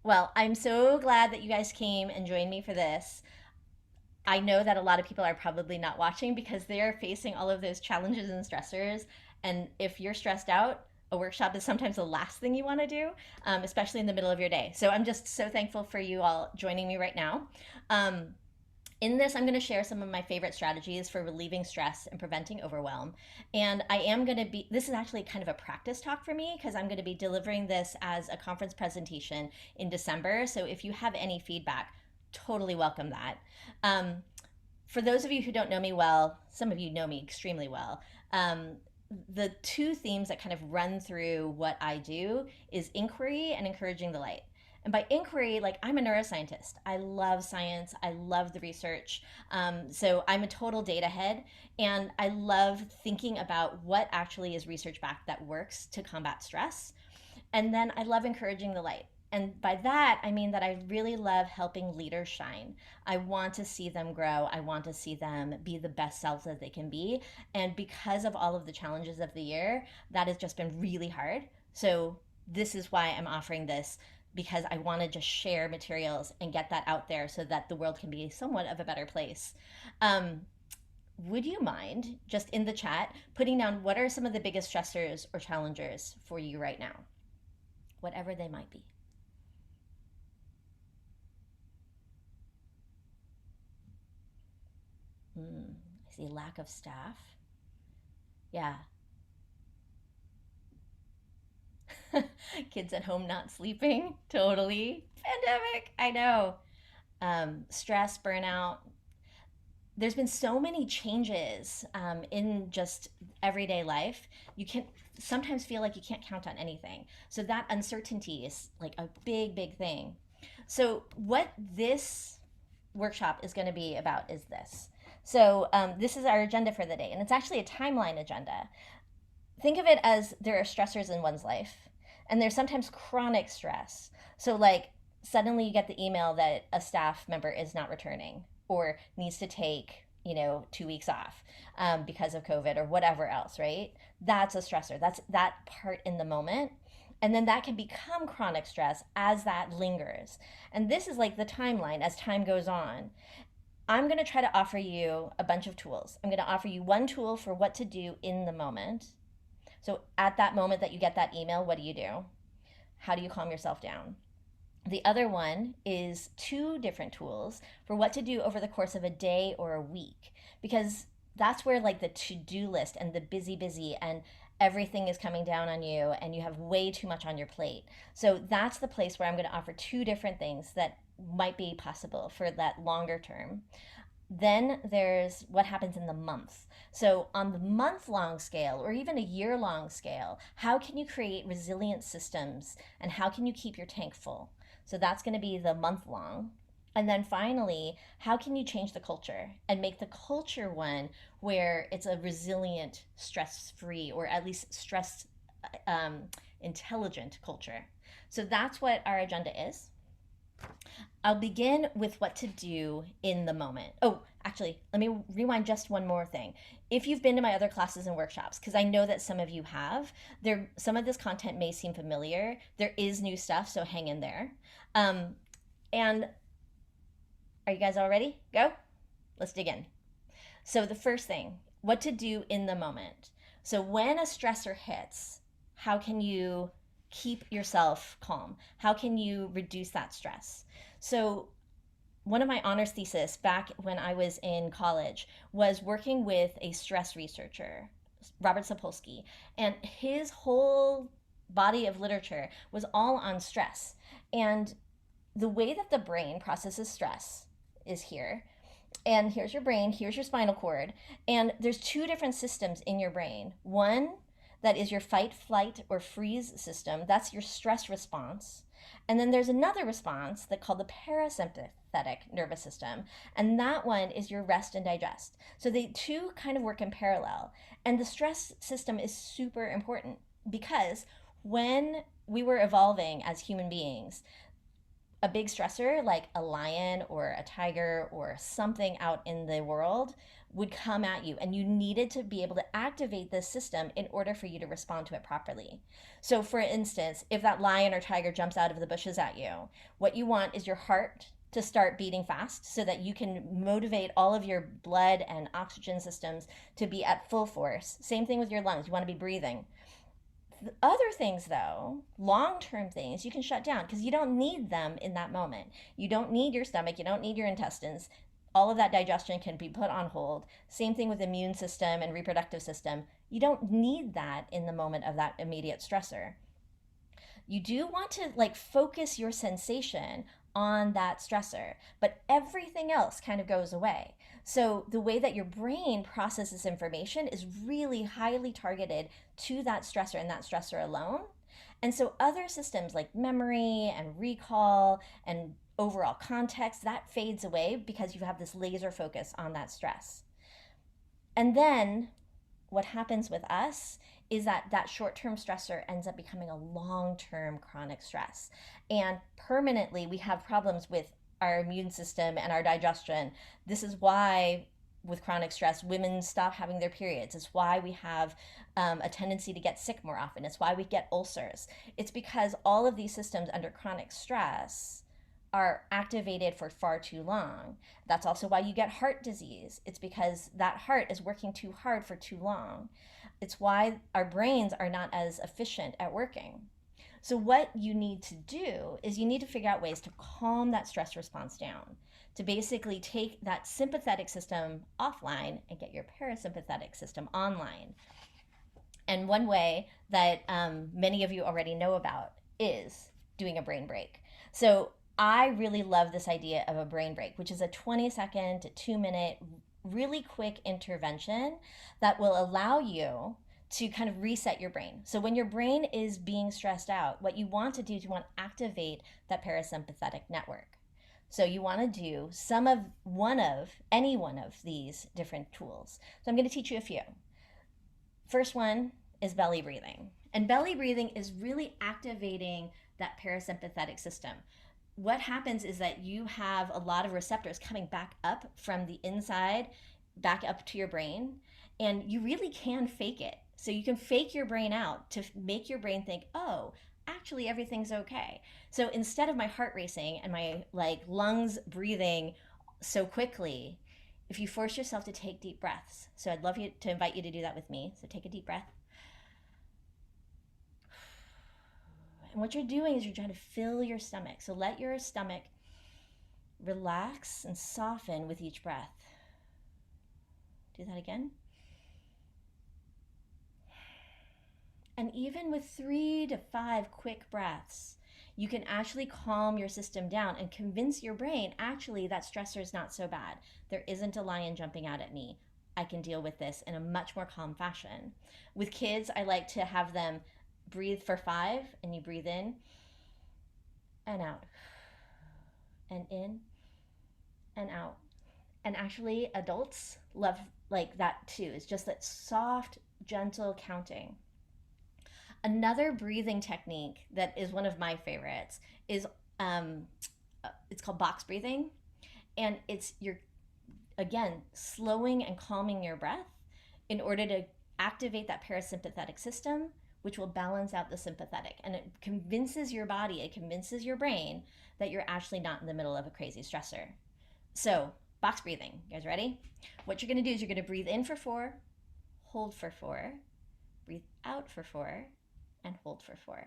Well, I'm so glad that you guys came and joined me for this. I know that a lot of people are probably not watching because they are facing all of those challenges and stressors. And if you're stressed out, a workshop is sometimes the last thing you want to do, especially in the middle of your day. So I'm just so thankful for you all joining me right now. Um, in this, I'm going to share some of my favorite strategies for relieving stress and preventing overwhelm. And I am going to be, this is actually kind of a practice talk for me because I'm going to be delivering this as a conference presentation in December. So if you have any feedback, totally welcome that. Um, for those of you who don't know me well, some of you know me extremely well. The two themes that kind of run through what I do is inquiry and encouraging the light. And by inquiry, like I'm a neuroscientist. I love science. I love the research. So I'm a total data head. And I love thinking about what actually is research backed that works to combat stress. And then I love encouraging the light. And by that, I mean that I really love helping leaders shine. I want to see them grow. I want to see them be the best selves that they can be. And because of all of the challenges of the year, that has just been really hard. So, this is why I'm offering this because I want to just share materials and get that out there so that the world can be somewhat of a better place. Um, would you mind just in the chat putting down what are some of the biggest stressors or challengers for you right now, whatever they might be? I see lack of staff. Yeah. Kids at home not sleeping. Totally. Pandemic. I know. Stress, burnout. There's been so many changes in just everyday life. You can sometimes feel like you can't count on anything. So that uncertainty is like a big, big thing. So, what this workshop is going to be about is this. So, this is our agenda for the day, and it's actually a timeline agenda. Think of it as there are stressors in one's life, and there's sometimes chronic stress. So, like, suddenly you get the email that a staff member is not returning or needs to take 2 weeks off because of COVID or whatever else, right? That's a stressor. That's that part in the moment. And then that can become chronic stress as that lingers. And this is like the timeline as time goes on. I'm going to try to offer you a bunch of tools. I'm going to offer you one tool for what to do in the moment. So, at that moment that you get that email, what do you do? How do you calm yourself down? The other one is two different tools for what to do over the course of a day or a week, because that's where like the to-do list and the busy and everything is coming down on you and you have way too much on your plate. So that's the place where I'm going to offer two different things that might be possible for that longer term. Then there's what happens in the month. So, on the month long scale or even a year long scale, how can you create resilient systems and how can you keep your tank full? So, that's going to be the month long. And then finally, how can you change the culture and make the culture one where it's a resilient, stress free, or at least stress um, intelligent culture? So, that's what our agenda is. I'll begin with what to do in the moment. Oh, actually, let me rewind just one more thing. If you've been to my other classes and workshops, because I know that some of you have, there some of this content may seem familiar. There is new stuff, so hang in there. And are you guys all ready? Go. Let's dig in. So the first thing, what to do in the moment. So when a stressor hits, how can you keep yourself calm? How can you reduce that stress? So one of my honors thesis back when I was in college was working with a stress researcher, Robert Sapolsky, and his whole body of literature was all on stress. And the way that the brain processes stress is here. And here's your brain, here's your spinal cord, and there's two different systems in your brain. One that is your fight, flight, or freeze system. That's your stress response. And then there's another response that called the parasympathetic nervous system. And that one is your rest and digest. So they two kind of work in parallel. And the stress system is super important because when we were evolving as human beings, a big stressor like a lion or a tiger or something out in the world would come at you, and you needed to be able to activate this system in order for you to respond to it properly. So, for instance, if that lion or tiger jumps out of the bushes at you, what you want is your heart to start beating fast so that you can motivate all of your blood and oxygen systems to be at full force. Same thing with your lungs. You want to be breathing. Other things, though, long term things, you can shut down because you don't need them in that moment. You don't need your stomach, you don't need your intestines. All of that digestion can be put on hold. Same thing with immune system and reproductive system. You don't need that in the moment of that immediate stressor. You do want to like focus your sensation on that stressor, but everything else kind of goes away. So the way that your brain processes information is really highly targeted to that stressor and that stressor alone. And so other systems like memory and recall and overall context, that fades away because you have this laser focus on that stress. And then what happens with us is that that short-term stressor ends up becoming a long-term chronic stress, and permanently we have problems with our immune system and our digestion. This is why with chronic stress women stop having their periods. It's why we have a tendency to get sick more often. It's why we get ulcers. It's because all of these systems under chronic stress are activated for far too long. That's also why you get heart disease. It's because that heart is working too hard for too long. It's why our brains are not as efficient at working. So, what you need to do is you need to figure out ways to calm that stress response down, to basically take that sympathetic system offline and get your parasympathetic system online. And one way that many of you already know about is doing a brain break. So, I really love this idea of a brain break, which is a 20-second to 2-minute, really quick intervention that will allow you to kind of reset your brain. So when your brain is being stressed out, what you want to do is you want to activate that parasympathetic network. So you want to do any one of these different tools. So I'm going to teach you a few. First one is belly breathing. And belly breathing is really activating that parasympathetic system. What happens is that you have a lot of receptors coming back up from the inside, back up to your brain, and you really can fake it. So you can fake your brain out to make your brain think, oh, actually everything's okay. So instead of my heart racing and my like lungs breathing so quickly, if you force yourself to take deep breaths. So I'd love to invite you to do that with me. So take a deep breath. And what you're doing is you're trying to fill your stomach. So let your stomach relax and soften with each breath. Do that again. And even with 3 to 5 quick breaths, you can actually calm your system down and convince your brain, actually, that stressor is not so bad. There isn't a lion jumping out at me. I can deal with this in a much more calm fashion. With kids, I like to have them breathe for 5, and you breathe in and out, and in and out. And actually, adults love like that too. It's just that soft, gentle counting. Another breathing technique that is one of my favorites is it's called box breathing, and it's you're again slowing and calming your breath in order to activate that parasympathetic system, which will balance out the sympathetic, and it convinces your body, it convinces your brain that you're actually not in the middle of a crazy stressor. So box breathing, you guys ready? What you're going to do is you're going to breathe in for 4, hold for 4, breathe out for 4, and hold for 4.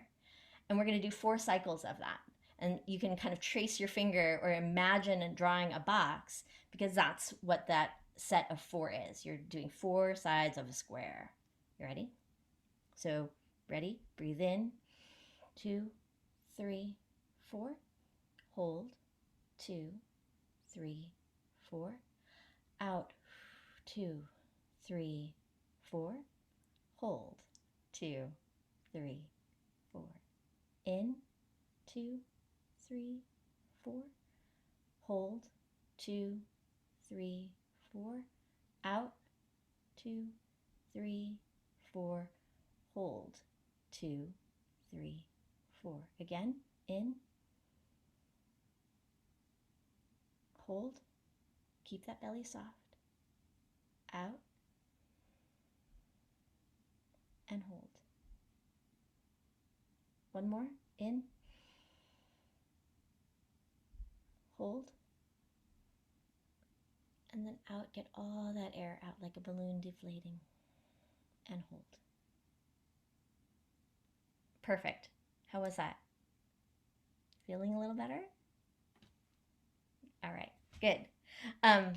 And we're going to do 4 cycles of that. And you can kind of trace your finger or imagine drawing a box, because that's what that set of 4 is. You're doing 4 sides of a square. You ready? So ready? Breathe in, 2, 3, 4. Hold, 2, 3, 4. Out, 2, 3, 4. Hold, 2, 3, 4. In, 2, 3, 4. Hold, 2, 3, 4. Out, 2, 3, 4. Hold, 2, 3, 4. Again, in, hold, keep that belly soft. out and hold. One more, in, hold, and then out. Get all that air out like a balloon deflating, and hold. Perfect. How was that? Feeling a little better? All right, good. Um,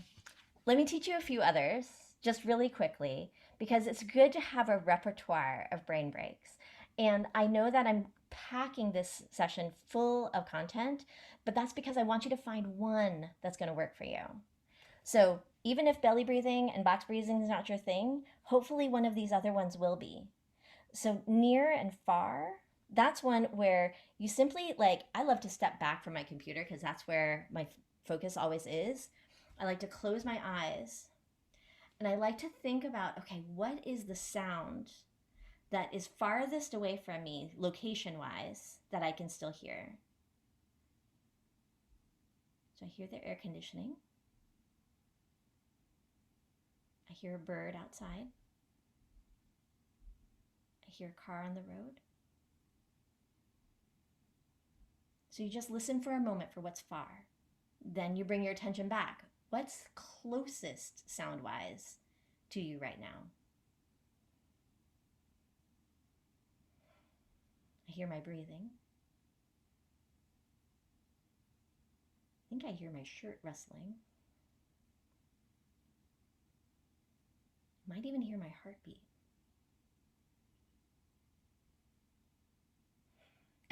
Let me teach you a few others just really quickly because it's good to have a repertoire of brain breaks. And I know that I'm packing this session full of content, but that's because I want you to find one that's going to work for you. So even if belly breathing and box breathing is not your thing, hopefully one of these other ones will be. So near and far, that's one where you simply like, I love to step back from my computer because that's where my focus always is. I like to close my eyes and I like to think about, okay, what is the sound that is farthest away from me, location wise, that I can still hear? So I hear the air conditioning. I hear a bird outside. I hear a car on the road. So you just listen for a moment for what's far. Then you bring your attention back. What's closest sound-wise to you right now? I hear my breathing. I think I hear my shirt rustling. I might even hear my heartbeat.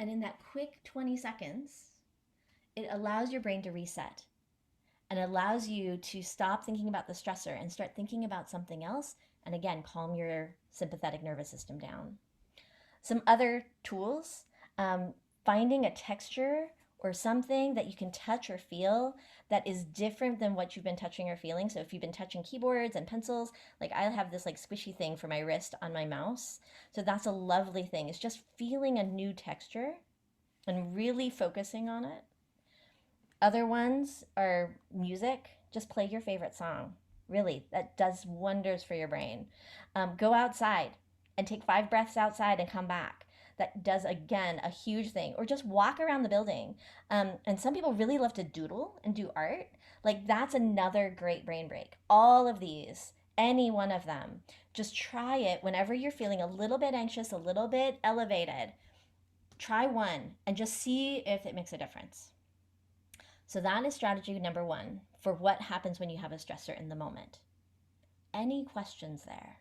And in that quick 20 seconds, it allows your brain to reset and allows you to stop thinking about the stressor and start thinking about something else. And again, calm your sympathetic nervous system down. Some other tools, finding a texture or something that you can touch or feel that is different than what you've been touching or feeling. So if you've been touching keyboards and pencils, like I have this like squishy thing for my wrist on my mouse. So that's a lovely thing. It's just feeling a new texture and really focusing on it. Other ones are music. Just play your favorite song. Really, that does wonders for your brain. Go outside and take 5 breaths outside and come back. That does, again, a huge thing. Or just walk around the building. And some people really love to doodle and do art. Like, that's another great brain break. All of these, any one of them, just try it whenever you're feeling a little bit anxious, a little bit elevated. Try one and just see if it makes a difference. So that is strategy number 1 for what happens when you have a stressor in the moment. Any questions there?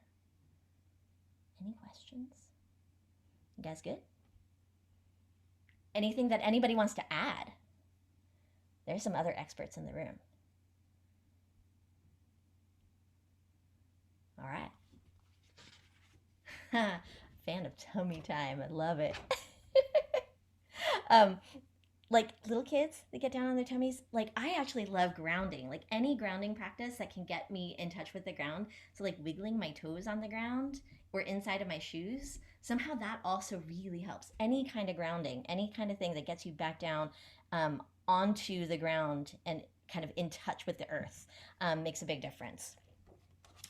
Any questions? You guys good? Anything that anybody wants to add? There's some other experts in the room. All right. Fan of tummy time. I love it. Like little kids that get down on their tummies, like I actually love grounding, like any grounding practice that can get me in touch with the ground. So like wiggling my toes on the ground or inside of my shoes, somehow that also really helps. Any kind of grounding, any kind of thing that gets you back down onto the ground and kind of in touch with the earth makes a big difference.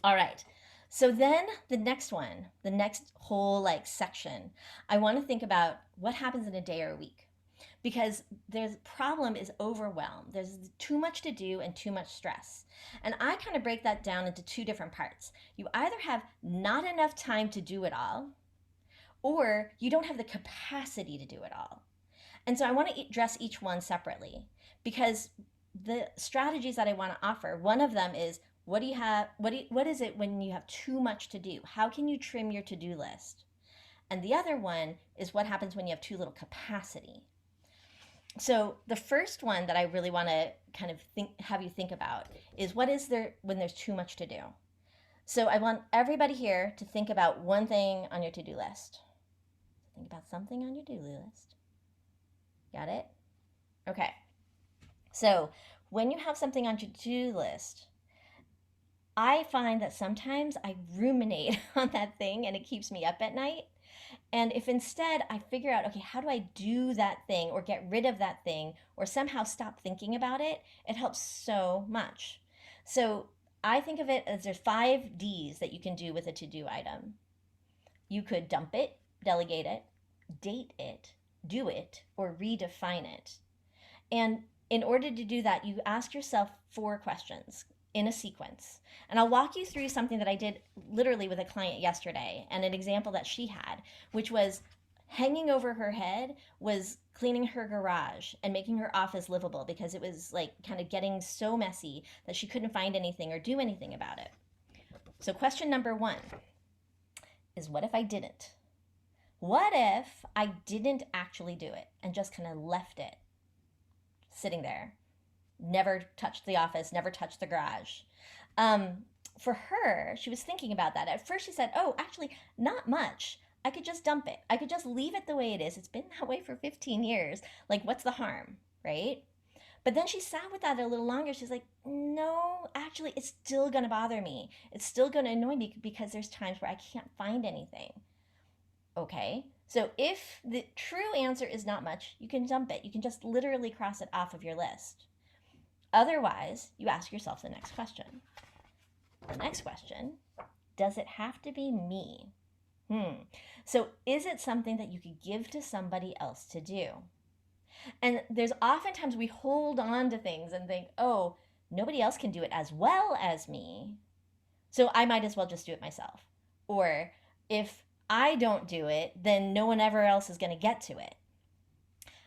All right. So then the next one, the next whole like section, I want to think about what happens in a day or a week. Because the problem is overwhelm. There's too much to do and too much stress. And I kind of break that down into 2 different parts. You either have not enough time to do it all, or you don't have the capacity to do it all. And so I want to address each one separately because the strategies that I want to offer, one of them is what do you have, what is it when you have too much to do? How can you trim your to-do list? And the other one is what happens when you have too little capacity. So the first one that I really want to kind of have you think about is what is there when there's too much to do. So I want everybody here to think about one thing on your to-do list. Think about something on your to-do list. Got it? Okay. So when you have something on your to-do list, I find that sometimes I ruminate on that thing and it keeps me up at night. And if instead I figure out, okay, how do I do that thing or get rid of that thing or somehow stop thinking about it, it helps so much. So I think of it as there's 5 D's that you can do with a to do item. You could dump it, delegate it, date it, do it, or redefine it. And in order to do that, you ask yourself 4 questions in a sequence. And I'll walk you through something that I did literally with a client yesterday and an example that she had, which was hanging over her head was cleaning her garage and making her office livable because it was like kind of getting so messy that she couldn't find anything or do anything about it. So, question number 1 is, what if I didn't? What if I didn't actually do it and just kind of left it sitting there? Never touched the office, never touched the garage. For her, she was thinking about that. At first, she said, oh, actually, not much. I could just dump it. I could just leave it the way it is. It's been that way for 15 years. Like, what's the harm, right? But then she sat with that a little longer. She's like, no, actually, it's still going to bother me. It's still going to annoy me because there's times where I can't find anything. Okay, so if the true answer is not much, you can dump it. You can just literally cross it off of your list. Otherwise, you ask yourself the next question. The next question, does it have to be me? So is it something that you could give to somebody else to do? And there's oftentimes we hold on to things and think, oh, nobody else can do it as well as me, so I might as well just do it myself. Or if I don't do it, then no one ever else is going to get to it.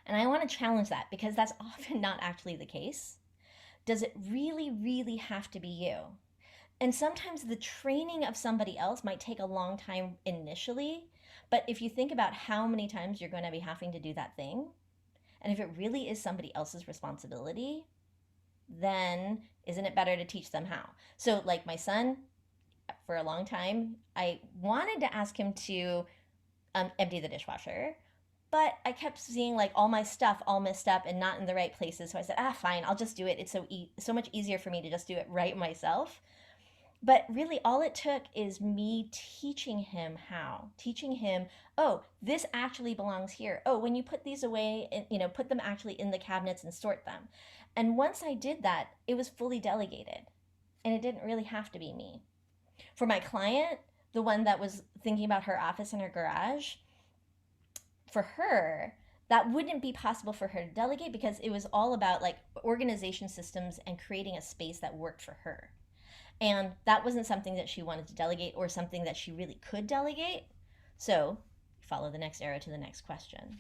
And I want to challenge that because that's often not actually the case. Does it really, really have to be you? And sometimes the training of somebody else might take a long time initially, but if you think about how many times you're going to be having to do that thing, and if it really is somebody else's responsibility, then isn't it better to teach them how? So, like my son, for a long time, I wanted to ask him to empty the dishwasher, but I kept seeing like all my stuff all messed up and not in the right places. So I said, fine, I'll just do it. It's so much easier for me to just do it right myself. But really, all it took is me teaching him how, teaching him, oh, this actually belongs here. Oh, when you put these away, and, put them actually in the cabinets and sort them. And once I did that, it was fully delegated, and it didn't really have to be me. For my client, the one that was thinking about her office and her garage, for her, that wouldn't be possible for her to delegate because it was all about like organization systems and creating a space that worked for her. And that wasn't something that she wanted to delegate or something that she really could delegate. So follow the next arrow to the next question.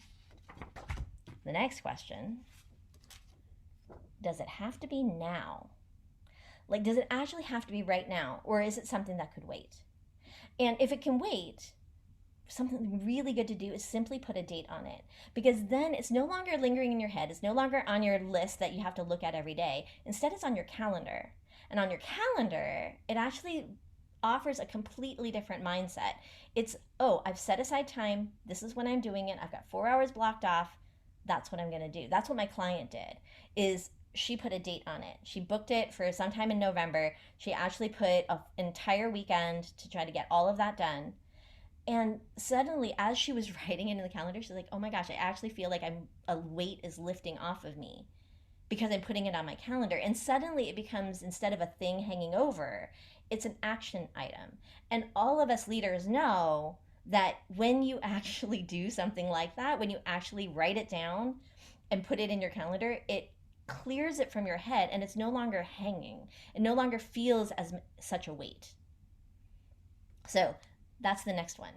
The next question, does it have to be now? Like, does it actually have to be right now? Or is it something that could wait? And if it can wait, something really good to do is simply put a date on it, because then it's no longer lingering in your head. It's no longer on your list that you have to look at every day. Instead, it's on your calendar. And on your calendar, it actually offers a completely different mindset. It's, oh, I've set aside time. This is when I'm doing it. I've got 4 hours blocked off. That's what I'm going to do. That's what my client did, is she put a date on it. She booked it for sometime in November. She actually put an entire weekend to try to get all of that done. And suddenly, as she was writing it in the calendar, she's like, oh my gosh, I actually feel like a weight is lifting off of me because I'm putting it on my calendar. And suddenly it becomes, instead of a thing hanging over, it's an action item. And all of us leaders know that when you actually do something like that, when you actually write it down and put it in your calendar, it clears it from your head and it's no longer hanging. It no longer feels as such a weight. So that's the next one.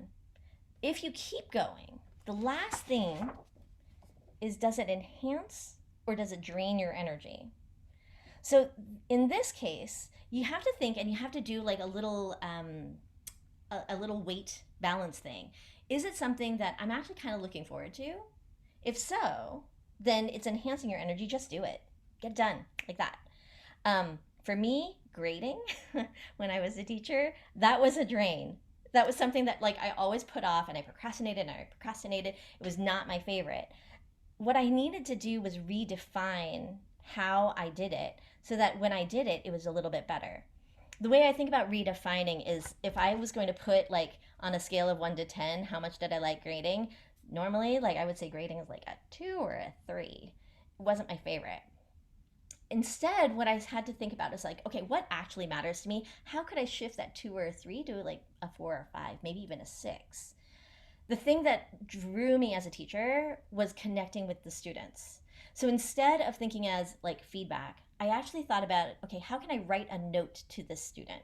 If you keep going, the last thing is, does it enhance or does it drain your energy? So in this case, you have to think and you have to do like a little weight balance thing. Is it something that I'm actually kind of looking forward to? If so, then it's enhancing your energy. Just do it. Get done like that. For me, grading, when I was a teacher, that was a drain. That was something that like I always put off, and I procrastinated and I procrastinated. It was not my favorite. What I needed to do was redefine how I did it so that when I did it, it was a little bit better. The way I think about redefining is, if I was going to put like on a scale of 1 to 10, how much did I like grading? Normally, like I would say grading is like a 2 or a 3. It wasn't my favorite. instead, what I had to think about is like, okay, what actually matters to me? How could I shift that 2 or 3 to like a 4 or 5, maybe even a 6? The thing that drew me as a teacher was connecting with the students. So instead of thinking as like feedback, I actually thought about, okay, how can I write a note to this student?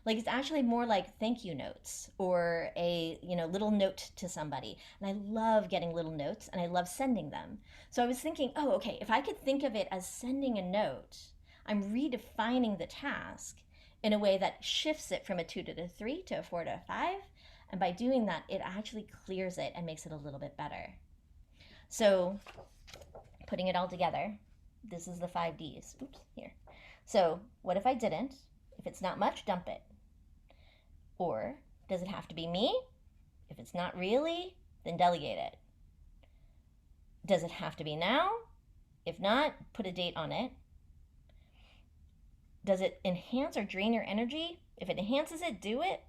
Like it's actually more like thank you notes or a little note to somebody. And I love getting little notes and I love sending them. So I was thinking, oh, okay, if I could think of it as sending a note, I'm redefining the task in a way that shifts it from a 2 to a 3 to a 4 to a 5. And by doing that, it actually clears it and makes it a little bit better. So putting it all together, this is the 5 Ds. Oops, here. So what if I didn't? If it's not much, dump it. Or does it have to be me? If it's not really, then delegate it. Does it have to be now? If not, put a date on it. Does it enhance or drain your energy? If it enhances it, do it.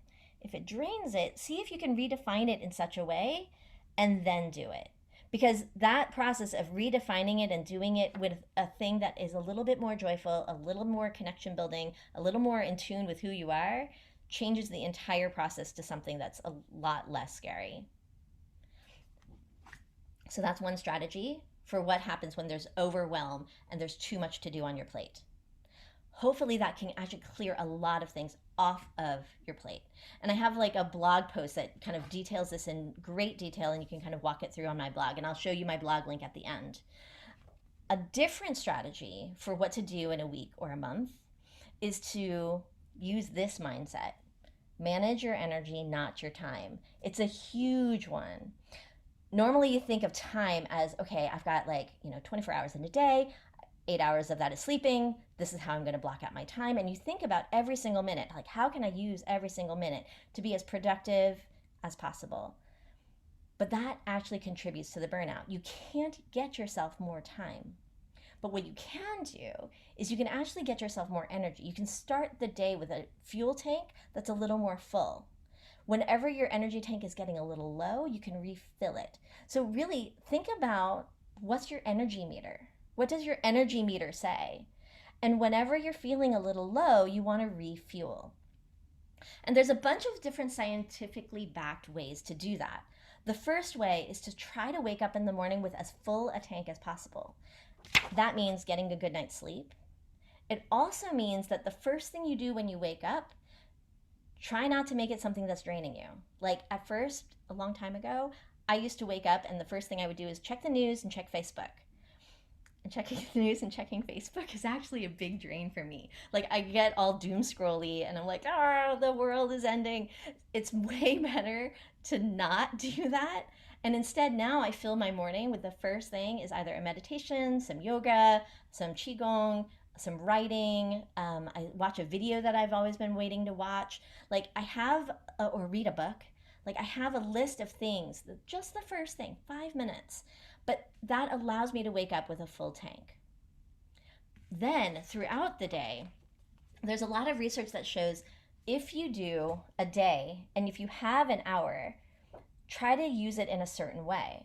If it drains it, see if you can redefine it in such a way and then do it. Because that process of redefining it and doing it with a thing that is a little bit more joyful, a little more connection building, a little more in tune with who you are, changes the entire process to something that's a lot less scary. So that's one strategy for what happens when there's overwhelm and there's too much to do on your plate. Hopefully that can actually clear a lot of things off of your plate. And I have like a blog post that kind of details this in great detail, and you can kind of walk it through on my blog, and I'll show you my blog link at the end. A different strategy for what to do in a week or a month is to use this mindset. Manage your energy, not your time. It's a huge one. Normally you think of time as, okay, I've got 24 hours in a day, 8 hours of that is sleeping. This is how I'm going to block out my time. And you think about every single minute, like how can I use every single minute to be as productive as possible? But that actually contributes to the burnout. You can't get yourself more time. But what you can do is you can actually get yourself more energy. You can start the day with a fuel tank that's a little more full. Whenever your energy tank is getting a little low, you can refill it. So really think about, what's your energy meter? What does your energy meter say? And whenever you're feeling a little low, you want to refuel. And there's a bunch of different scientifically backed ways to do that. The first way is to try to wake up in the morning with as full a tank as possible. That means getting a good night's sleep. It also means that the first thing you do when you wake up, try not to make it something that's draining you. Like at first, a long time ago, I used to wake up and the first thing I would do is check the news and check Facebook. And checking the news and checking Facebook is actually a big drain for me. Like I get all doom scrolly and I'm like, oh, the world is ending. It's way better to not do that. And instead now I fill my morning with the first thing is either a meditation, some yoga, some qigong, some writing. I watch a video that I've always been waiting to watch. Like I have, or read a book. Like I have a list of things, just the first thing, 5 minutes. But that allows me to wake up with a full tank. Then throughout the day, there's a lot of research that shows if you do a day and if you have an hour, try to use it in a certain way.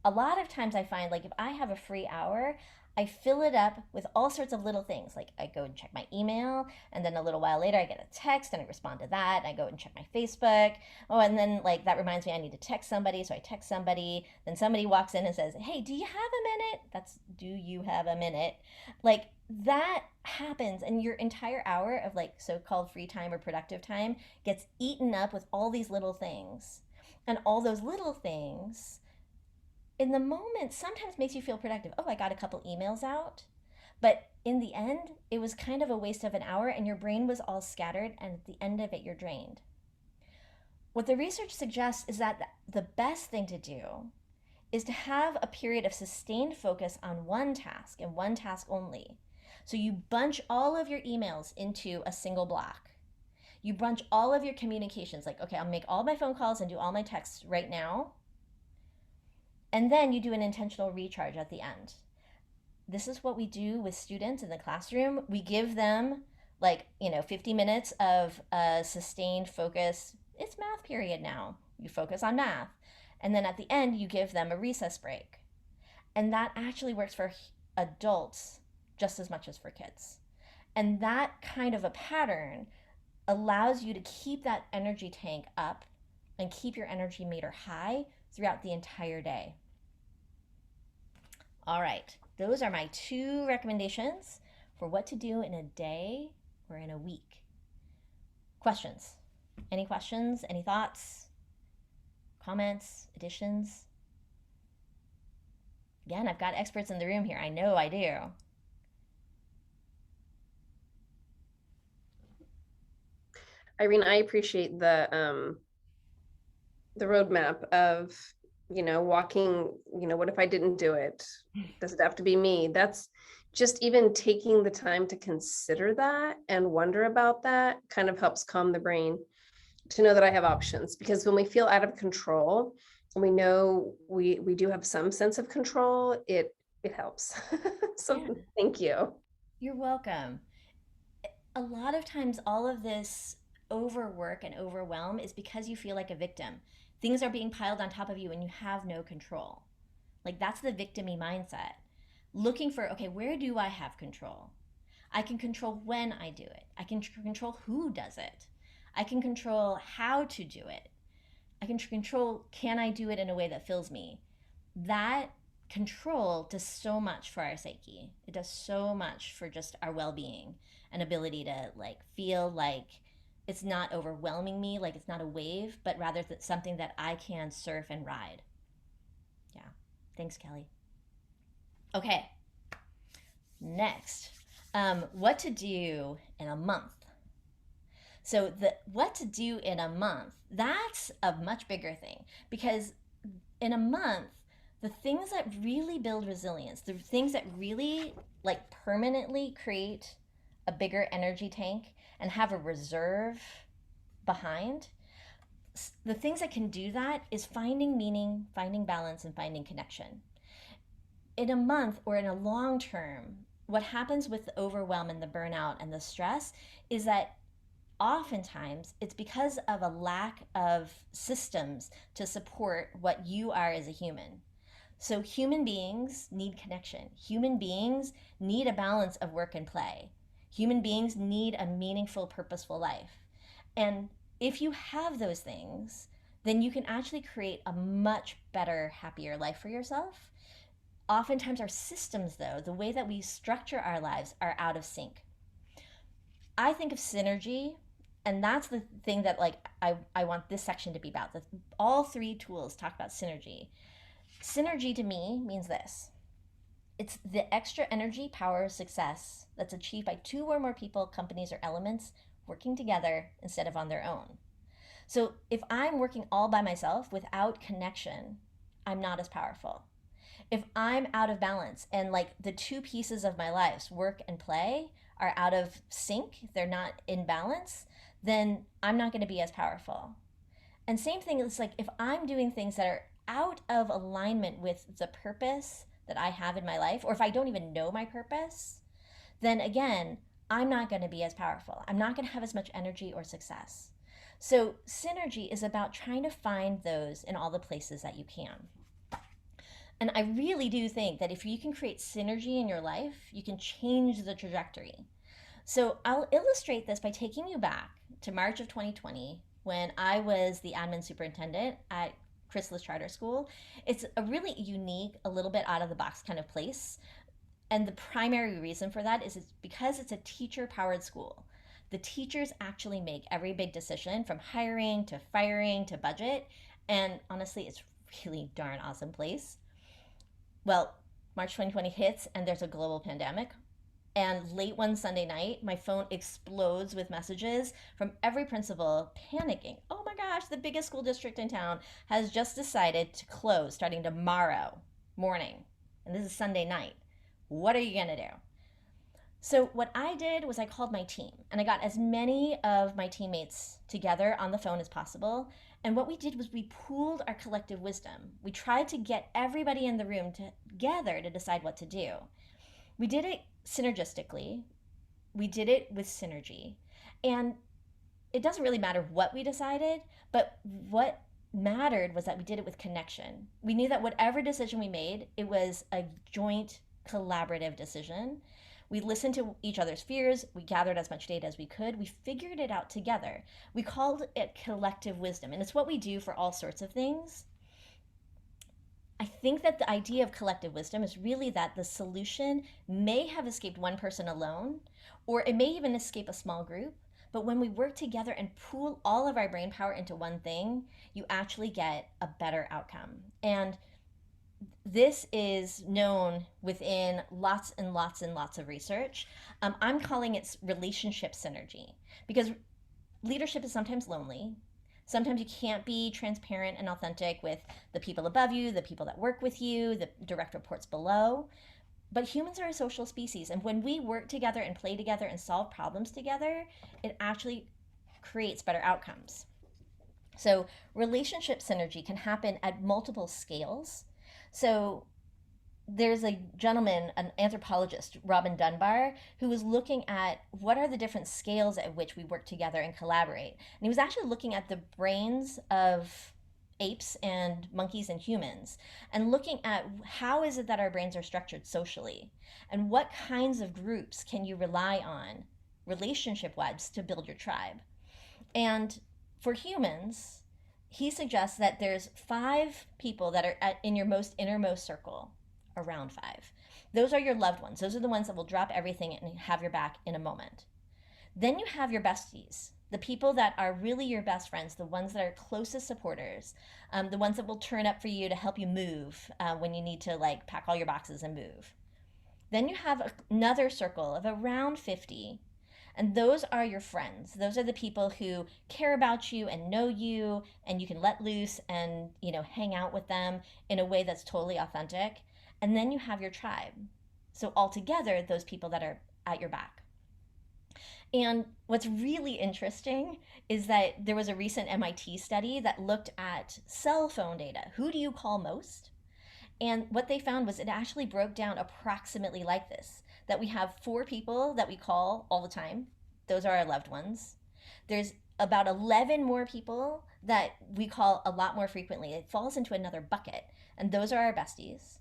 A lot of times I find like if I have a free hour, I fill it up with all sorts of little things. Like I go and check my email, and then a little while later I get a text and I respond to that. And I go and check my Facebook. Oh, and then like that reminds me I need to text somebody, so I text somebody. Then somebody walks in and says, "Hey, do you have a minute?" That's do you have a minute? Like that happens, and your entire hour of like so-called free time or productive time gets eaten up with all these little things. And all those little things in the moment sometimes makes you feel productive. Oh, I got a couple emails out. But in the end, it was kind of a waste of an hour and your brain was all scattered, and at the end of it, you're drained. What the research suggests is that the best thing to do is to have a period of sustained focus on one task and one task only. So you bunch all of your emails into a single block. You bunch all of your communications, like, okay, I'll make all my phone calls and do all my texts right now. And then you do an intentional recharge at the end. This is what we do with students in the classroom. We give them 50 minutes of sustained focus. It's math period now. You focus on math. And then at the end, you give them a recess break. And that actually works for adults just as much as for kids. And that kind of a pattern allows you to keep that energy tank up and keep your energy meter high throughout the entire day. All right, those are my two recommendations for what to do in a day or in a week. Questions? Any questions? Any thoughts? Comments? Additions? Again, I've got experts in the room here. I know I do. Irene, I appreciate the roadmap of, walking, what if I didn't do it? Does it have to be me? That's just even taking the time to consider that and wonder about that kind of helps calm the brain to know that I have options. Because when we feel out of control, and we know we do have some sense of control, it helps. So Yeah, thank you. you're welcome. A lot of times, all of this overwork and overwhelm is because you feel like a victim. Things are being piled on top of you and you have no control. Like, that's the victim-y mindset. Looking for, okay, where do I have control? I can control when I do it. I can control who does it. I can control how to do it. I can control, can I do it in a way that fills me? That control does so much for our psyche. It does so much for just our well-being and ability to like feel like it's not overwhelming me, like it's not a wave, but rather that something that I can surf and ride. Yeah. Thanks, Kelly. Okay, next. What to do in a month. So the what to do in a month, that's a much bigger thing because in a month, the things that really build resilience, the things that really like permanently create a bigger energy tank and have a reserve behind, the things that can do that is finding meaning, finding balance, and finding connection. In a month or in a long term, what happens with the overwhelm and the burnout and the stress is that oftentimes it's because of a lack of systems to support what you are as a human. So human beings need connection. Human beings need a balance of work and play. Human beings need a meaningful, purposeful life. And if you have those things, then you can actually create a much better, happier life for yourself. Oftentimes, our systems, though, the way that we structure our lives, are out of sync. I think of synergy, and that's the thing that like I want this section to be about. All three tools talk about synergy. Synergy to me means this: it's the extra energy, power, success that's achieved by two or more people, companies, or elements working together instead of on their own. So if I'm working all by myself without connection, I'm not as powerful. If I'm out of balance and like the two pieces of my lives, work and play, are out of sync, they're not in balance, then I'm not going to be as powerful. And same thing is like if I'm doing things that are out of alignment with the purpose that I have in my life, or if I don't even know my purpose, then again, I'm not going to be as powerful. I'm not going to have as much energy or success. So, synergy is about trying to find those in all the places that you can. And I really do think that if you can create synergy in your life, you can change the trajectory. So I'll illustrate this by taking you back to March of 2020 when I was the admin superintendent at Chrysalis Charter School. It's a really unique, a little bit out of the box kind of place. And the primary reason for that is it's because it's a teacher powered school. The teachers actually make every big decision from hiring to firing to budget. And honestly, it's really darn awesome place. Well, March 2020 hits and there's a global pandemic. And late one Sunday night, my phone explodes with messages from every principal panicking. Oh my gosh, the biggest school district in town has just decided to close starting tomorrow morning. And this is Sunday night. What are you going to do? So, what I did was I called my team and I got as many of my teammates together on the phone as possible. And what we did was we pooled our collective wisdom. We tried to get everybody in the room together to decide what to do. We did it synergistically, we did it with synergy. And it doesn't really matter what we decided, but what mattered was that we did it with connection. We knew that whatever decision we made, it was a joint collaborative decision. We listened to each other's fears, we gathered as much data as we could, we figured it out together. We called it collective wisdom, and it's what we do for all sorts of things. I think that the idea of collective wisdom is really that the solution may have escaped one person alone, or it may even escape a small group. But when we work together and pool all of our brain power into one thing, you actually get a better outcome. And this is known within lots and lots and lots of research. I'm calling it relationship synergy because leadership is sometimes lonely. Sometimes you can't be transparent and authentic with the people above you, the people that work with you, the direct reports below. But humans are a social species, and when we work together and play together and solve problems together, it actually creates better outcomes. So, relationship synergy can happen at multiple scales. So, there's a gentleman, an anthropologist, Robin Dunbar, who was looking at what are the different scales at which we work together and collaborate. And he was actually looking at the brains of apes and monkeys and humans and looking at how is it that our brains are structured socially and what kinds of groups can you rely on relationship wise to build your tribe. And for humans, he suggests that there's 5 people that are in your most innermost circle, around 5. Those are your loved ones. Those are the ones that will drop everything and have your back in a moment. Then you have your besties, the people that are really your best friends, the ones that are closest supporters, the ones that will turn up for you to help you move when you need to like pack all your boxes and move. Then you have another circle of around 50, and those are your friends. Those are the people who care about you and know you, and you can let loose and, hang out with them in a way that's totally authentic. And then you have your tribe. So altogether, those people that are at your back. And what's really interesting is that there was a recent MIT study that looked at cell phone data. Who do you call most? And what they found was it actually broke down approximately like this, that we have 4 people that we call all the time. Those are our loved ones. There's about 11 more people that we call a lot more frequently. It falls into another bucket, and those are our besties.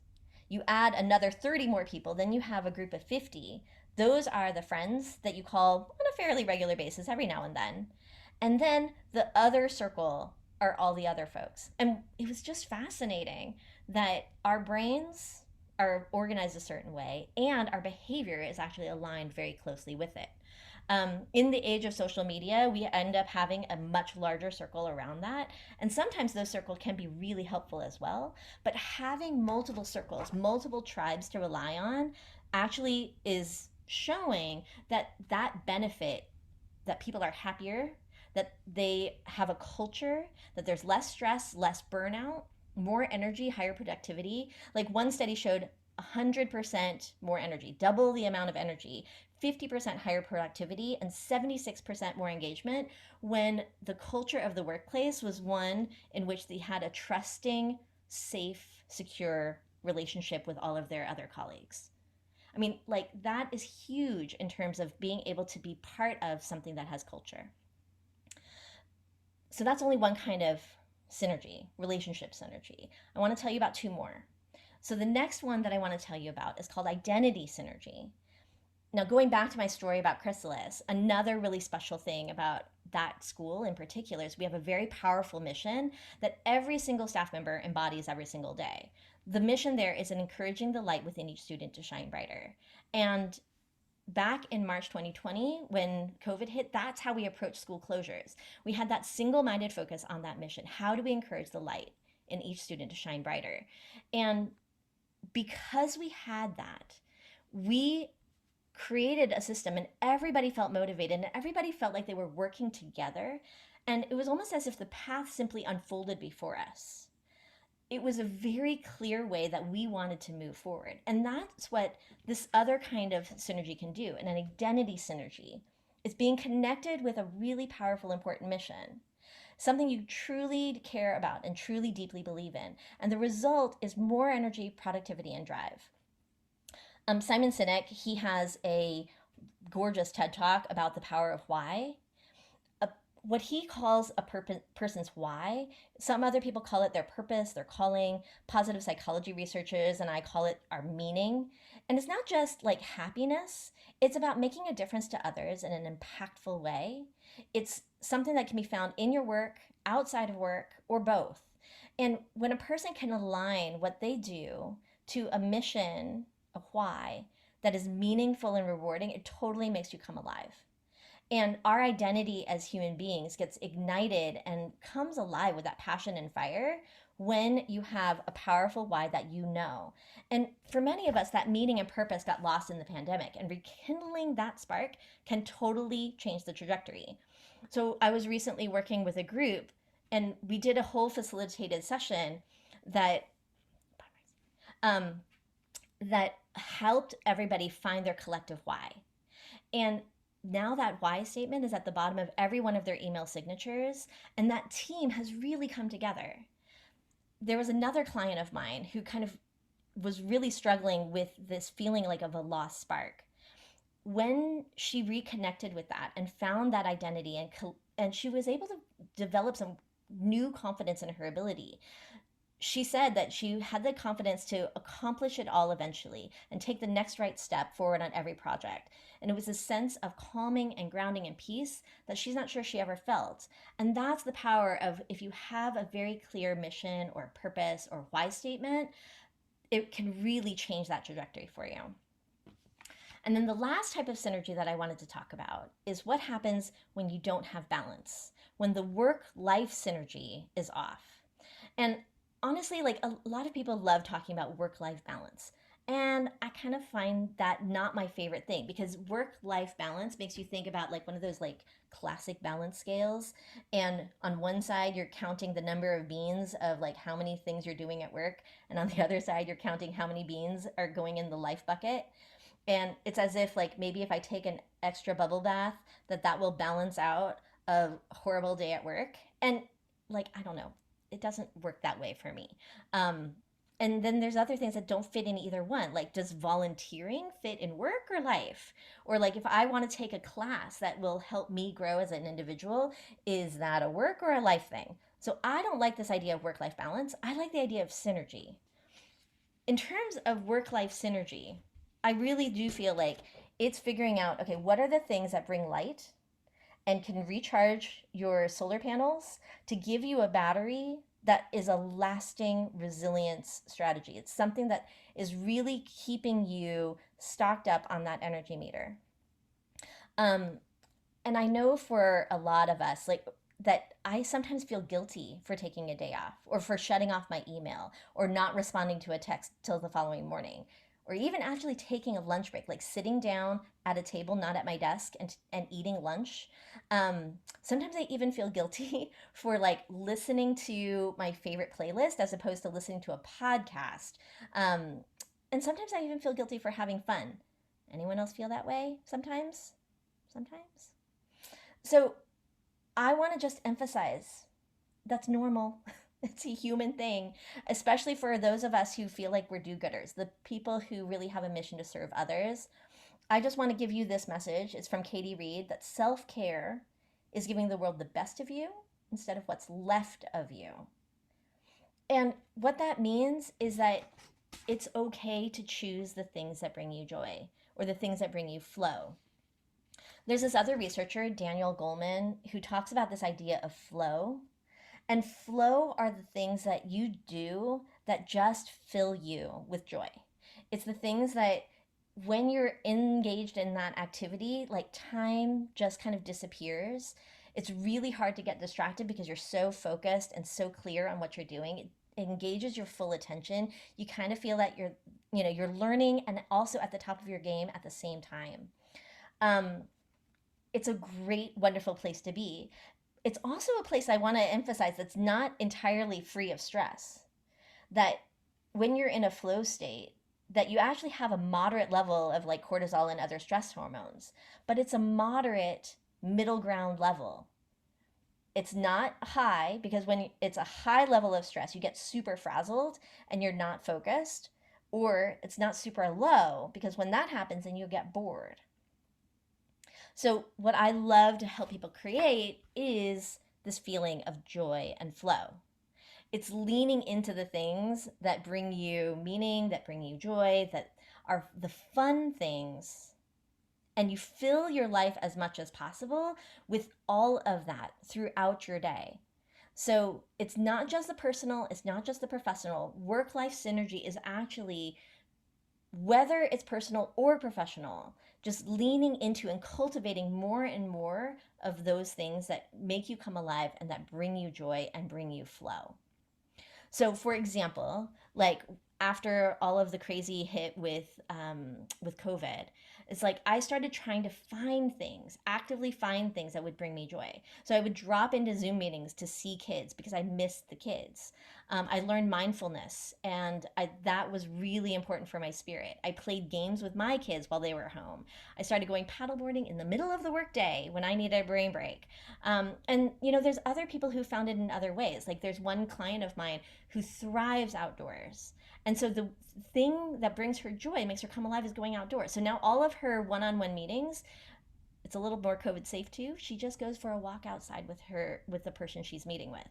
You add another 30 more people, then you have a group of 50. Those are the friends that you call on a fairly regular basis every now and then. And then the other circle are all the other folks. And it was just fascinating that our brains are organized a certain way and our behavior is actually aligned very closely with it. In the age of social media, we end up having a much larger circle around that. And sometimes those circles can be really helpful as well. But having multiple circles, multiple tribes to rely on, actually is showing that benefit, that people are happier, that they have a culture, that there's less stress, less burnout, more energy, higher productivity. Like one study showed 100% more energy, double the amount of energy, 50% higher productivity, and 76% more engagement when the culture of the workplace was one in which they had a trusting, safe, secure relationship with all of their other colleagues. I mean, like that is huge in terms of being able to be part of something that has culture. So that's only one kind of synergy, relationship synergy. I want to tell you about 2 more. So the next one that I want to tell you about is called identity synergy. Now, going back to my story about Chrysalis, another really special thing about that school in particular is we have a very powerful mission that every single staff member embodies every single day. The mission there is in encouraging the light within each student to shine brighter. And back in March 2020, when COVID hit, that's how we approached school closures. We had that single minded focus on that mission. How do we encourage the light in each student to shine brighter? And because we had that, we created a system and everybody felt motivated and everybody felt like they were working together. And it was almost as if the path simply unfolded before us. It was a very clear way that we wanted to move forward. And that's what this other kind of synergy can do, an identity synergy. It's being connected with a really powerful, important mission, something you truly care about and truly deeply believe in. And the result is more energy, productivity, and drive. Simon Sinek, he has a gorgeous TED talk about the power of why. What he calls a person's why, some other people call it their purpose, their calling, positive psychology researchers, and I call it our meaning. And it's not just like happiness, it's about making a difference to others in an impactful way. It's something that can be found in your work, outside of work, or both. And when a person can align what they do to a mission, a why, that is meaningful and rewarding, it totally makes you come alive. And our identity as human beings gets ignited and comes alive with that passion and fire when you have a powerful why that you know. And for many of us, that meaning and purpose got lost in the pandemic, and rekindling that spark can totally change the trajectory. So I was recently working with a group, and we did a whole facilitated session that um, that helped everybody find their collective why. And now that why statement is at the bottom of every one of their email signatures, and that team has really come together. There was another client of mine who kind of was really struggling with this feeling like of a lost spark. When she reconnected with that and found that identity, and she was able to develop some new confidence in her ability, she said that she had the confidence to accomplish it all eventually and take the next right step forward on every project. And it was a sense of calming and grounding and peace that she's not sure she ever felt. And that's the power of, if you have a very clear mission or purpose or why statement, it can really change that trajectory for you. And then the last type of synergy that I wanted to talk about is what happens when you don't have balance, when the work life synergy is off. And honestly, like a lot of people love talking about work life balance. And I kind of find that not my favorite thing, because work life balance makes you think about like one of those like classic balance scales. And on one side, you're counting the number of beans of like how many things you're doing at work. And on the other side, you're counting how many beans are going in the life bucket. And it's as if like maybe if I take an extra bubble bath, that will balance out a horrible day at work. And like, I don't know, it doesn't work that way for me. um, and then there's other things that don't fit in either one. Like, does volunteering fit in work or life? Or like, if I want to take a class that will help me grow as an individual, is that a work or a life thing? So I don't like this idea of work life balance. I like the idea of synergy. In terms of work life synergy, I really do feel like it's figuring out, okay, what are the things that bring light and can recharge your solar panels to give you a battery that is a lasting resilience strategy. It's something that is really keeping you stocked up on that energy meter. Um, and I know for a lot of us, like that I sometimes feel guilty for taking a day off or for shutting off my email or not responding to a text till the following morning, or even actually taking a lunch break, like sitting down at a table, not at my desk, and eating lunch. Sometimes I even feel guilty for like listening to my favorite playlist as opposed to listening to a podcast. Um, and sometimes I even feel guilty for having fun. Anyone else feel that way sometimes? Sometimes. So I want to just emphasize that's normal. It's a human thing, especially for those of us who feel like we're do gooders, the people who really have a mission to serve others. I just want to give you this message. It's from Katie Reed, that self care is giving the world the best of you instead of what's left of you. And what that means is that it's okay to choose the things that bring you joy or the things that bring you flow. There's this other researcher, Daniel Goleman, who talks about this idea of flow. And flow are the things that you do that just fill you with joy. It's the things that when you're engaged in that activity, like time just kind of disappears. It's really hard to get distracted because you're so focused and so clear on what you're doing. It engages your full attention. You kind of feel that you're learning and also at the top of your game at the same time. Um, it's a great, wonderful place to be. It's also a place I want to emphasize that's not entirely free of stress. That when you're in a flow state, that you actually have a moderate level of like cortisol and other stress hormones, but it's a moderate middle ground level. It's not high, because when it's a high level of stress, you get super frazzled and you're not focused, or it's not super low, because when that happens, then you get bored. So, what I love to help people create is this feeling of joy and flow. It's leaning into the things that bring you meaning, that bring you joy, that are the fun things, and you fill your life as much as possible with all of that throughout your day. So it's not just the personal, it's not just the professional. Work life synergy is actually, whether it's personal or professional, just leaning into and cultivating more and more of those things that make you come alive and that bring you joy and bring you flow. So, for example, like after all of the crazy hit with COVID, it's like I started trying to find things, actively find things that would bring me joy. So I would drop into Zoom meetings to see kids because I missed the kids. I learned mindfulness, and that was really important for my spirit. I played games with my kids while they were home. I started going paddleboarding in the middle of the workday when I needed a brain break. And there's other people who found it in other ways. Like there's one client of mine who thrives outdoors. And so the thing that brings her joy, makes her come alive, is going outdoors. So now all of her one-on-one meetings, it's a little more COVID safe too. She just goes for a walk outside with the person she's meeting with.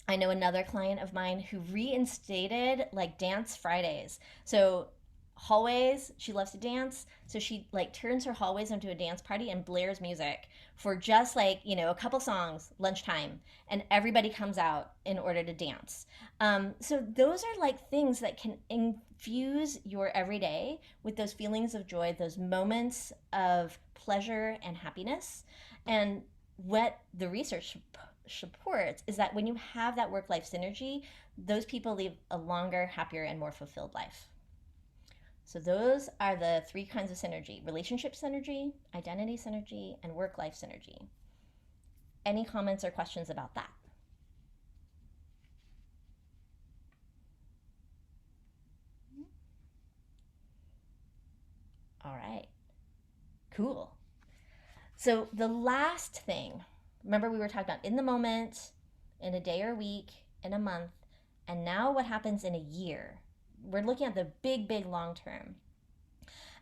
I know another client of mine who reinstated like dance Fridays. So hallways, she loves to dance, so she like turns her hallways into a dance party and blares music for just like a couple songs lunchtime, and everybody comes out in order to dance. So those are like things that can infuse your everyday with those feelings of joy, those moments of pleasure and happiness. And what the research supports is that when you have that work life synergy, those people live a longer, happier, and more fulfilled life. So, those are the three kinds of synergy: relationship synergy, identity synergy, and work life synergy. Any comments or questions about that? All right, cool. So, the last thing, remember we were talking about in the moment, in a day or week, in a month, and now what happens in a year. We're looking at the big, big long term.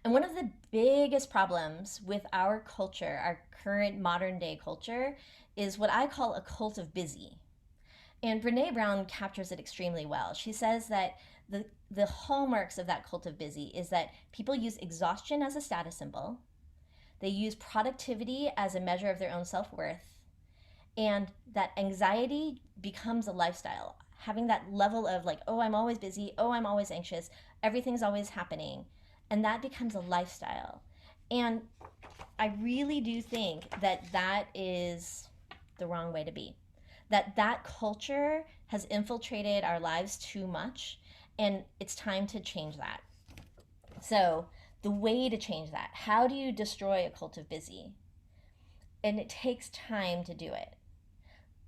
And one of the biggest problems with our culture, our current modern day culture, is what I call a cult of busy. And Brene Brown captures it extremely well. She says that the hallmarks of that cult of busy is that people use exhaustion as a status symbol, they use productivity as a measure of their own self worth, and that anxiety becomes a lifestyle. Having that level of like, oh, I'm always busy, oh, I'm always anxious, everything's always happening. And that becomes a lifestyle. And I really do think that that is the wrong way to be. That culture has infiltrated our lives too much, and it's time to change that. So, the way to change that, how do you destroy a cult of busy? And it takes time to do it.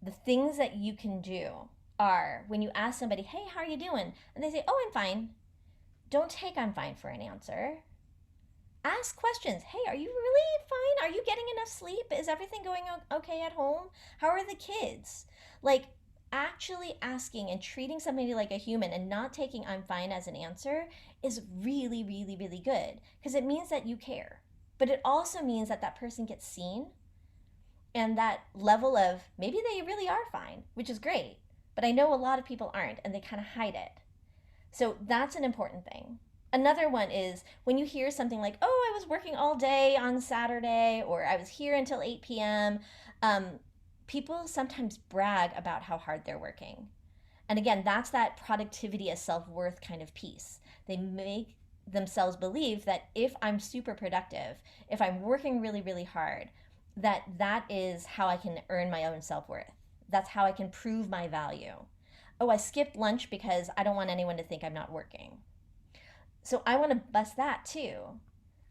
The things that you can do are when you ask somebody, hey, how are you doing? And they say, oh, I'm fine. Don't take I'm fine for an answer. Ask questions. Hey, are you really fine? Are you getting enough sleep? Is everything going okay at home? How are the kids? Like, actually asking and treating somebody like a human and not taking I'm fine as an answer is really, really, really good, because it means that you care. But it also means that that person gets seen, and that level of maybe they really are fine, which is great. But I know a lot of people aren't, and they kind of hide it. So that's an important thing. Another one is when you hear something like, oh, I was working all day on Saturday, or I was here until 8 p.m., people sometimes brag about how hard they're working. And again, that's that productivity as self worth kind of piece. They make themselves believe that if I'm super productive, if I'm working really, really hard, that is how I can earn my own self worth. That's how I can prove my value. Oh, I skipped lunch because I don't want anyone to think I'm not working. So I want to bust that too.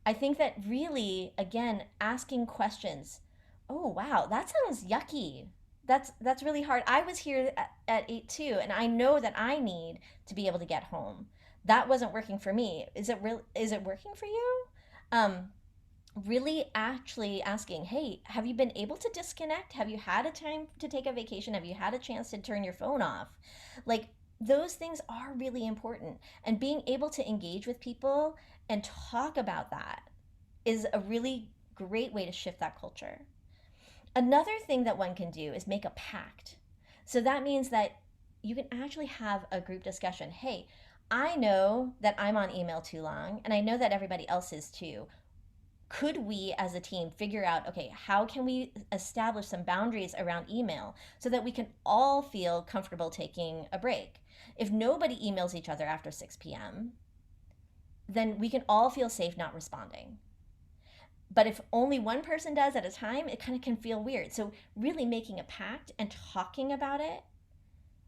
I think that really, again, asking questions. Oh, wow, that sounds yucky. That's really hard. I was here at 8 too, and I know that I need to be able to get home. That wasn't working for me. Is it working for you? Um, Really actually asking, hey, have you been able to disconnect? Have you had a time to take a vacation? Have you had a chance to turn your phone off? Like, those things are really important. And being able to engage with people and talk about that is a really great way to shift that culture. Another thing that one can do is make a pact. So that means that you can actually have a group discussion. Hey, I know that I'm on email too long, and I know that everybody else is too. Could we as a team figure out, okay, how can we establish some boundaries around email so that we can all feel comfortable taking a break? If nobody emails each other after 6 p.m., then we can all feel safe not responding. But if only one person does at a time, it kind of can feel weird. So, really making a pact and talking about it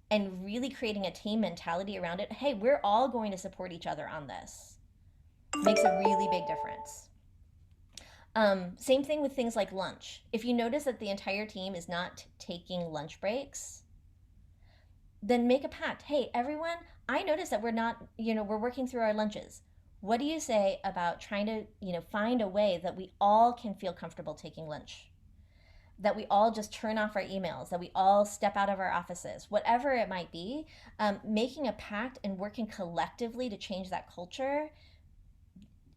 and really creating a team mentality around it. Hey, we're all going to support each other on this. Makes a really big difference. Same thing with things like lunch. If you notice that the entire team is not taking lunch breaks, then make a pact. Hey, everyone, I notice that we're not, we're working through our lunches. What do you say about trying to, find a way that we all can feel comfortable taking lunch? That we all just turn off our emails, that we all step out of our offices, whatever it might be, making a pact and working collectively to change that culture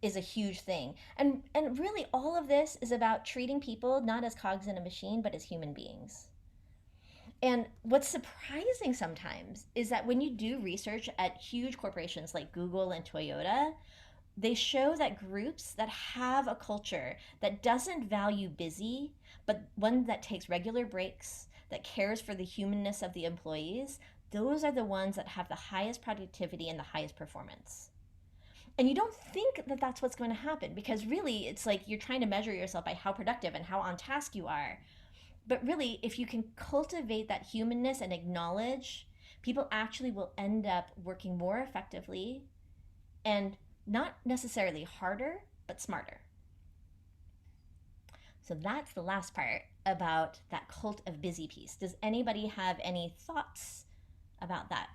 is a huge thing. And really all of this is about treating people not as cogs in a machine, but as human beings. And what's surprising sometimes is that when you do research at huge corporations like Google and Toyota, they show that groups that have a culture that doesn't value busy, but one that takes regular breaks, that cares for the humanness of the employees, those are the ones that have the highest productivity and the highest performance. And you don't think that that's what's going to happen because really it's like you're trying to measure yourself by how productive and how on task you are. But really, if you can cultivate that humanness and acknowledge, people actually will end up working more effectively and not necessarily harder, but smarter. So that's the last part about that cult of busy piece. Does anybody have any thoughts about that?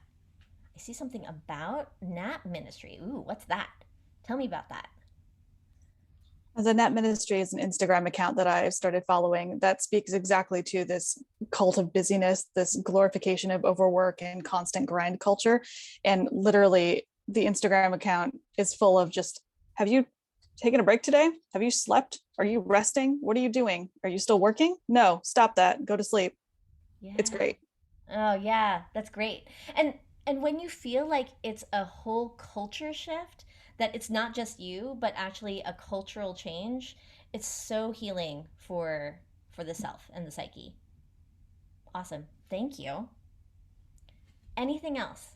I see something about nap ministry. Ooh, what's that? Tell me about that. As a net ministry is an Instagram account that I've started following that speaks exactly to this cult of busyness, this glorification of overwork and constant grind culture. And literally, the Instagram account is full of just, have you taken a break today? Have you slept? Are you resting? What are you doing? Are you still working? No, stop that. Go to sleep. It's Yeah. great. Oh, yeah, that's great. And when you feel like it's a whole culture shift, that it's not just you, but actually a cultural change, it's so healing for the self and the psyche. Awesome. Thank you. Anything else?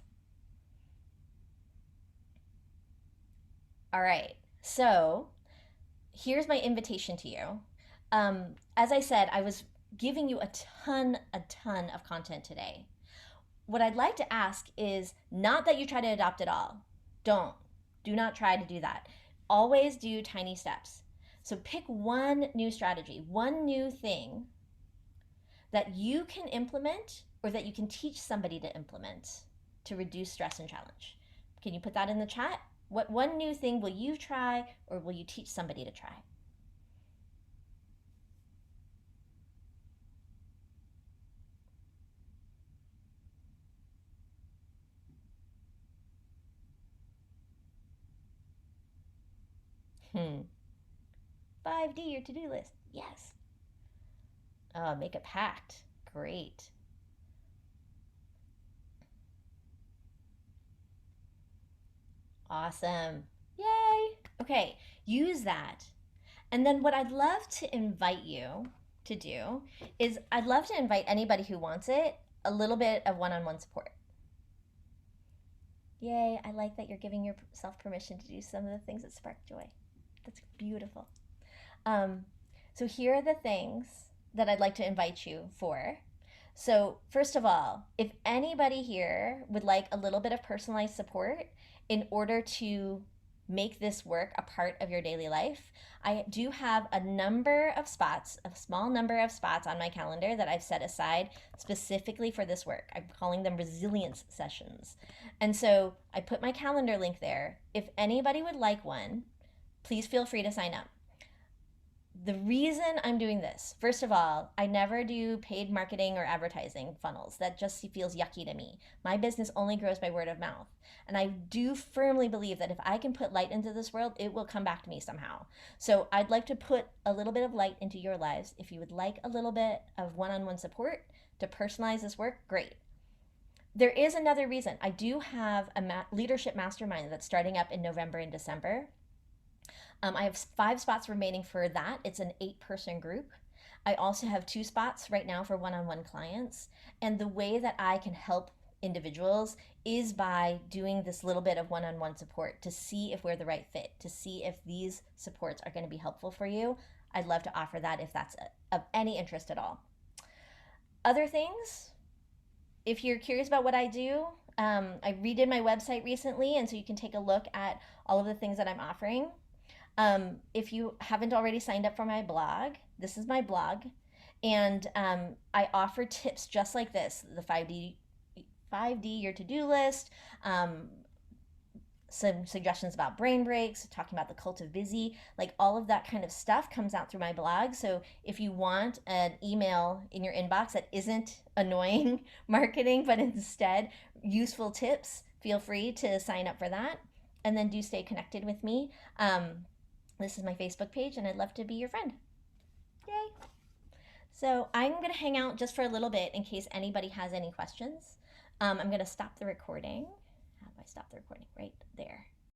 All right. So, here's my invitation to you. As I said, I was giving you a ton of content today. What I'd like to ask is not that you try to adopt it all. Don't. Do not try to do that. Always do tiny steps. So pick one new strategy, one new thing that you can implement or that you can teach somebody to implement to reduce stress and challenge. Can you put that in the chat? What one new thing will you try or will you teach somebody to try? Hmm. 5D, your to do list. Yes. Make a pact. Great. Awesome. Yay. Okay, use that. And then what I'd love to invite you to do is I'd love to invite anybody who wants it a little bit of one on one support. Yay, I like that you're giving yourself permission to do some of the things that spark joy. That's beautiful. Um, so here are the things that I'd like to invite you for. So, first of all, if anybody here would like a little bit of personalized support in order to make this work a part of your daily life, I do have a number of spots, a small number of spots on my calendar that I've set aside specifically for this work. I'm calling them resilience sessions. And so I put my calendar link there. If anybody would like one, please feel free to sign up. The reason I'm doing this, first of all, I never do paid marketing or advertising funnels. That just feels yucky to me. My business only grows by word of mouth. And I do firmly believe that if I can put light into this world, it will come back to me somehow. So I'd like to put a little bit of light into your lives. If you would like a little bit of one on one support to personalize this work, great. There is another reason. I do have a leadership mastermind that's starting up in November and December. I have 5 spots remaining for that. It's an 8-person group. I also have 2 spots right now for one-on-one clients. And the way that I can help individuals is by doing this little bit of one-on-one support to see if we're the right fit, to see if these supports are going to be helpful for you. I'd love to offer that if that's of any interest at all. Other things, if you're curious about what I do, I redid my website recently, and so you can take a look at all of the things that I'm offering. If you haven't already signed up for my blog, this is my blog, and I offer tips just like this: the 5D your to-do list, some suggestions about brain breaks, talking about the cult of busy, like all of that kind of stuff comes out through my blog. So if you want an email in your inbox that isn't annoying marketing, but instead useful tips, feel free to sign up for that. And then do stay connected with me. This is my Facebook page, and I'd love to be your friend. Yay! So I'm going to hang out just for a little bit in case anybody has any questions. I'm going to stop the recording. How do I stop the recording? Right there.